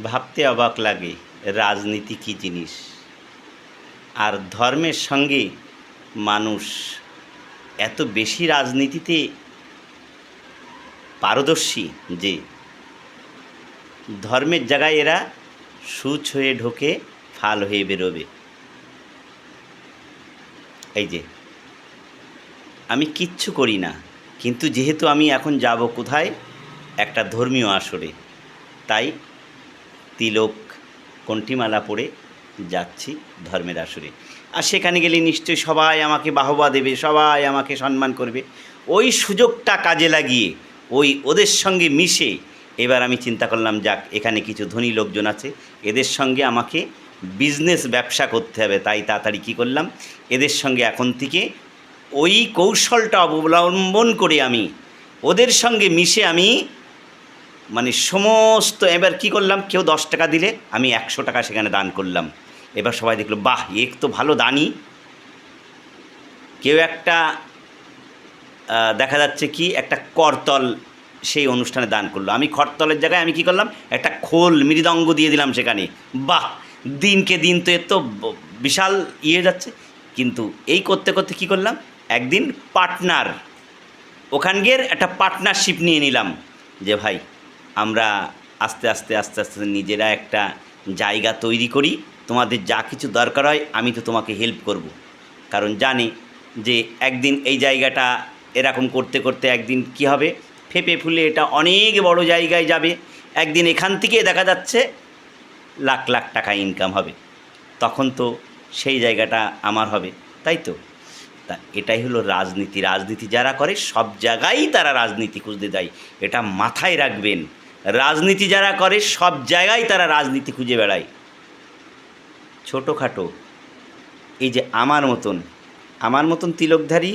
ভাবতে অবাক লাগে রাজনীতি কী জিনিস, আর ধর্মের সঙ্গে মানুষ এত বেশি রাজনীতিতে পারদর্শী যে ধর্মের জায়গায় এরা সূচ হয়ে ঢোকে, ফাল হয়ে বেরোবে। এই যে আমি কিচ্ছু করি না, কিন্তু যেহেতু আমি এখন যাব কোথায়, একটা ধর্মীয় আসরে, তাই তিলক কণ্ঠিমালা পরে যাচ্ছি ধর্মের আসরে। আর সেখানে গেলে নিশ্চয়ই সবাই আমাকে বাহবা দেবে, সবাই আমাকে সম্মান করবে। ওই সুযোগটা কাজে লাগিয়ে ওদের সঙ্গে মিশে এবার আমি চিন্তা করলাম, যাক এখানে কিছু ধনী লোকজন আছে, এদের সঙ্গে আমাকে বিজনেস ব্যবসা করতে হবে। তাই তাড়াতাড়ি কী করলাম, এদের সঙ্গে এখন থেকে ওই কৌশলটা অবলম্বন করে আমি ওদের সঙ্গে মিশে আমি সমস্ত, এবার কি করলাম, কেউ 10 টাকা দিলে আমি 100 টাকা সেখানে দান করলাম। এবার সবাই দেখলো, বাহ এক তো ভালো দানই। কেউ একটা দেখা যাচ্ছে কি একটা করতল সেই অনুষ্ঠানে দান করলো, আমি খরতলের জায়গায় আমি কি করলাম, একটা খোল মৃদঙ্গ দিয়ে দিলাম সেখানে। বাহ, দিনকে দিন তো এর তো বিশাল ইয়ে যাচ্ছে। কিন্তু এই করতে করতে কি করলাম, একদিন পার্টনার, ওখানকার একটা পার্টনারশিপ নিয়ে নিলাম যে ভাই আমরা আস্তে আস্তে আস্তে আস্তে নিজেরা একটা জায়গা তৈরি করি, তোমাদের যা কিছু দরকার হয় আমি তো তোমাকে হেল্প করব। কারণ জানি যে একদিন এই জায়গাটা এরকম করতে করতে একদিন কি হবে, ফেঁপে ফুলে এটা অনেক বড় জায়গায় যাবে। একদিন এখান থেকে দেখা যাচ্ছে লাখ লাখ টাকা ইনকাম হবে, তখন তো সেই জায়গাটা আমার হবে, তাই তো? তা এটাই হলো রাজনীতি। রাজনীতি যারা করে সব জায়গায় তারা রাজনীতি খুঁজতে দেয়, এটা মাথায় রাখবেন। রাজনীতি যারা করে সব জায়গায় তারা রাজনীতি খুঁজে বেড়ায়। ছোটোখাটো এই যে আমার মতন তিলকধারী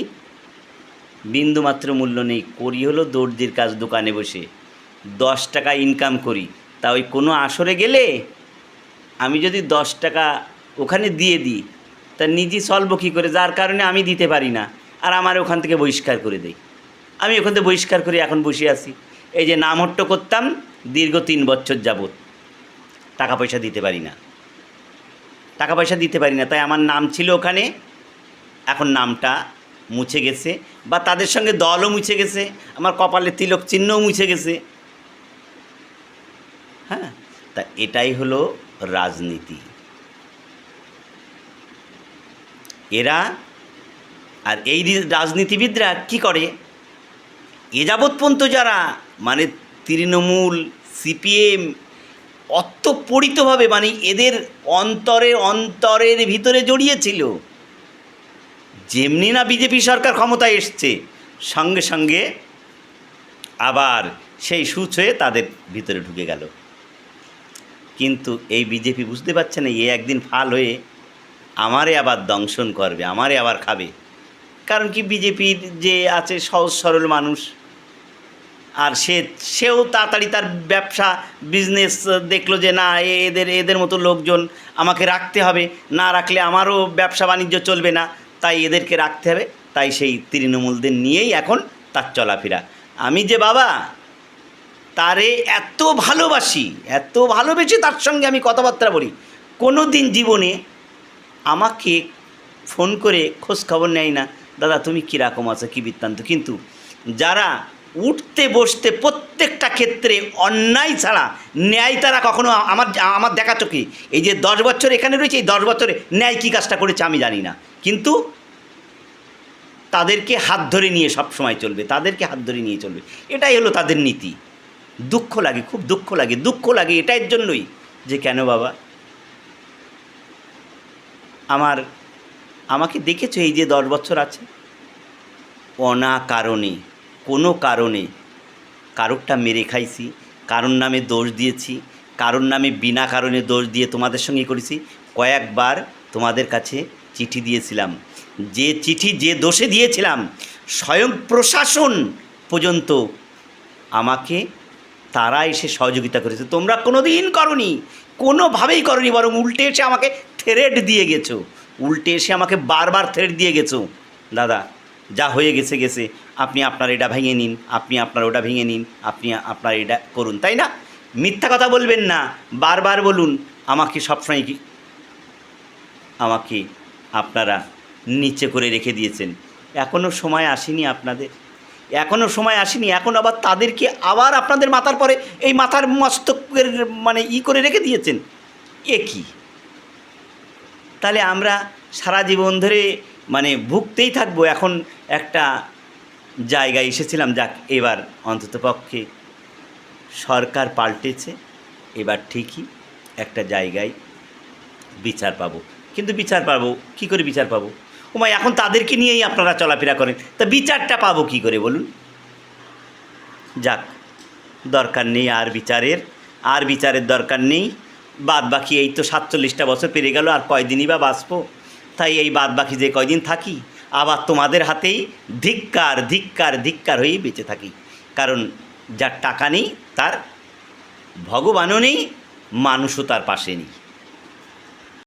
বিন্দুমাত্র মূল্য নেই, করি হলো দর্জির কাজ দোকানে বসে 10 টাকা ইনকাম করি। তা ওই কোনো আসরে গেলে আমি যদি 10 টাকা ওখানে দিয়ে দিই, তা নিজে চলবো কী করে, যার কারণে আমি দিতে পারি না, আর আমার ওখান থেকে বহিষ্কার করে দেয়। আমি ওখান থেকে বহিষ্কার করে এখন বসে আছি। এই যে নামহট্ট করতাম দীর্ঘ 3 বছর যাবৎ, টাকা পয়সা দিতে পারি না, তাই আমার নাম ছিল ওখানে, এখন নামটা মুছে গেছে, বা তাদের সঙ্গে দলও মুছে গেছে, আমার কপালে তিলক চিহ্নও মুছে গেছে। হ্যাঁ, তা এটাই হলো রাজনীতি। এরা আর এই রাজনীতিবিদরা কি করে, এ যাবৎ পর্যন্ত যারা তৃণমূল, সিপিএম অত্যপরিতভাবে এদের অন্তরের ভিতরে জড়িয়েছিল। যেমনি না বিজেপি সরকার ক্ষমতায় এসছে, সঙ্গে সঙ্গে আবার সেই সুচ হয়ে তাদের ভিতরে ঢুকে গেল। কিন্তু এই বিজেপি বুঝতে পারছে না, এ একদিন ফাল হয়ে আমারে আবার দংশন করবে, আমারে আবার খাবে। কারণ কি, বিজেপির যে আছে সহজ সরল মানুষ, আর সেও তাড়াতাড়ি তার ব্যবসা বিজনেস দেখলো যে না, এদের মতো লোকজন আমাকে রাখতে হবে, না রাখলে আমারও ব্যবসা বাণিজ্য চলবে না, তাই এদেরকে রাখতে হবে। তাই সেই তৃণমূলদের নিয়েই এখন তার চলাফেরা। আমি যে বাবা তারে এত ভালোবেসে তার সঙ্গে আমি কথাবার্তা বলি, কোনো দিন জীবনে আমাকে ফোন করে খোঁজ খবর নেয় না, দাদা তুমি কীরকম আছো, কী বৃত্তান্ত। কিন্তু যারা উঠতে বসতে প্রত্যেকটা ক্ষেত্রে অন্যায় ছাড়া ন্যায় তারা কখনো আমার দেখা চোখে, এই যে 10 বছর এখানে রয়েছে, এই 10 বছরে ন্যায় কী কাজটা করেছে আমি জানি না, কিন্তু তাদেরকে হাত ধরে নিয়ে সব সময় চলবে, এটাই হলো তাদের নীতি। দুঃখ লাগে, খুব দুঃখ লাগে এটার জন্যই যে কেন বাবা আমাকে দেখেছো এই যে 10 বছর আছে, অনাকারণে কোনো কারণে কারোরটা মেরে খাইছি, কারোর নামে দোষ দিয়েছি, কারোর নামে বিনা কারণে দোষ দিয়ে তোমাদের সঙ্গে করেছি। কয়েকবার তোমাদের কাছে চিঠি দিয়েছিলাম, যে চিঠি যে দোষে দিয়েছিলাম স্বয়ং প্রশাসন পর্যন্ত আমাকে তারা এসে সহযোগিতা করেছে। তোমরা কোনো দিন করনি, কোনোভাবেই করনি, বরং উল্টে এসে আমাকে থ্রেট দিয়ে গেছো, বারবার থ্রেট দিয়ে গেছো, দাদা যা হয়ে গেছে, আপনি আপনার এটা ভেঙে নিন, আপনি আপনার ওটা ভেঙে নিন, আপনি আপনার এটা করুন, তাই না? মিথ্যা কথা বলবেন না, বারবার বলুন আমাকে সবসময় কি আমাকে আপনারা নিচে করে রেখে দিয়েছেন। এখনও সময় আসেনি আপনাদের, এখনও সময় আসেনি, এখন আবার তাদেরকে আবার আপনাদের মাথার পরে এই মাথার মস্তকের মানে করে রেখে দিয়েছেন। এ কী? তাহলে আমরা সারা জীবন ধরে মানে ভুগতেই থাকবো। এখন একটা জায়গায় এসেছিলাম, যাক এবার অন্ততপক্ষে সরকার পাল্টেছে, এবার ঠিকই একটা জায়গায় বিচার পাবো। কিন্তু বিচার পাবো কী করে? বিচার পাবো ওমা, এখন তাদেরকে নিয়েই আপনারা চলাফেরা করেন, তা বিচারটা পাবো কী করে বলুন? যাক, দরকার নেই আর বিচারের, আর বিচারের দরকার নেই। বাদ বাকি এই তো 47টা বছর পেরিয়ে গেল, আর কয়দিনই বা বাঁচবো। তাই এই বাদ বাকি যে কয়দিন থাকি আবার তোমাদের হাতেই ধিক্কার ধিক্কার ধিক্কার হয়েই বেঁচে থাকি। কারণ যার টাকা নেই তার ভগবানও নেই, মানুষও তার পাশে নেই।